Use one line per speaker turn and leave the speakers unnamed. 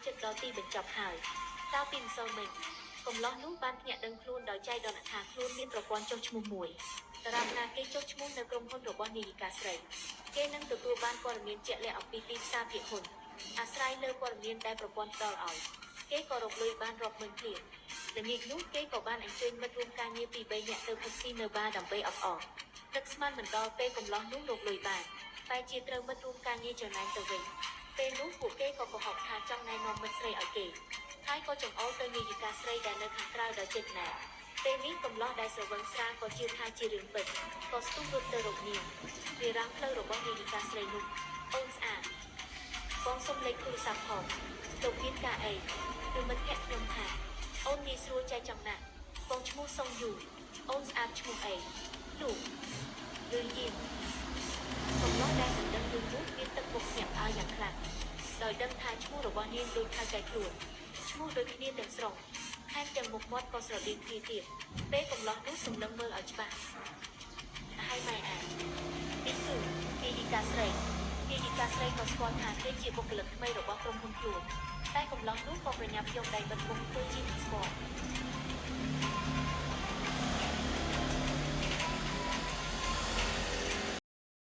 ចិត្តដល់ទីបញ្ចប់ហើយកាលពីម្សិលមិញកំឡោះនោះបានភ្ញាក់ដឹងខ្លួនដោយចៃដន្យថាខ្លួនមានប្រព័ន្ធចុះឈ្មោះមួយតារាងណាគេចុះឈ្មោះនៅក្រុមហ៊ុនរបស់នាយិកាស្រីគេនឹងទទួលបានព័ត៌មានជាក់លាក់អំពីទីផ្សារភាគហ៊ុនអាស្រ័យលើព័ត៌មានដែលប្រព័ន្ធផ្ដល់ឲ្យគេក៏រកលុយបានរាប់ម៉ឺនគ្លៀងល្ងាចនោះគេក៏បានអញ្ជើញមិត្តរួមការងារពី3នាក់ទៅផឹកស៊ីនៅបារដើម្បីអបអរនឹកស្មានមិនដល់ពេលកំឡោះនោះរកលុយបានតែជាត្រូវមិត្តរួមការងារចំណាយទៅវិញពេលនោះពួកគេក៏កុហកថាចង់ណែនាំមិត្តស្រីឲ្យគេហើយក៏ចង្អុលទៅនាយិកាស្រីដែលនៅខាងក្រៅដោយចេតនាពេលនេះកំឡោះដែលស្រវឹងស្រាលក៏ជឿថាជារឿងពិតក៏ស្ទុះរត់ទៅរកនាងវារាំងផ្លូវរបស់នាយិកាស្រីនោះអូនស្អាតបងសុំលេខទូរស័ព្ទផងលោកមានការអីឬមិត្តភក្តិខ្ញុំថាអូនងាយស្រួលចែកចំណាក់បងឈ្មោះសុងយូអូនស្អាតឈ្មោះអីលោកឬយាមកំឡោះដែលមិនដឹងរឿងនោះមានទឹកមុខញាក់ឲ្យយ៉ាងខ្លាំងដោយដឹងថាឈ្មោះរបស់នាងដូចខៅកែខ្លួនឈ្មោះដូចគ្នាទាំងស្រុងថែមទាំងមុខមាត់ក៏ស្រដៀងគ្នាទៀតពេលកំឡោះនោះសម្លឹងមើលឲ្យច្បាស់ហើយម៉ែអានេះគឺនាយិកាស្រីនាយិកាស្រីក៏ស្គាល់ថាគេជាបុគ្គលិកថ្មីរបស់ក្រុមហ៊ុនខ្លួនតែកំឡោះនោះក៏ប្រញាប់យកដៃបិទមុខធ្វើជាមិនស្គាល់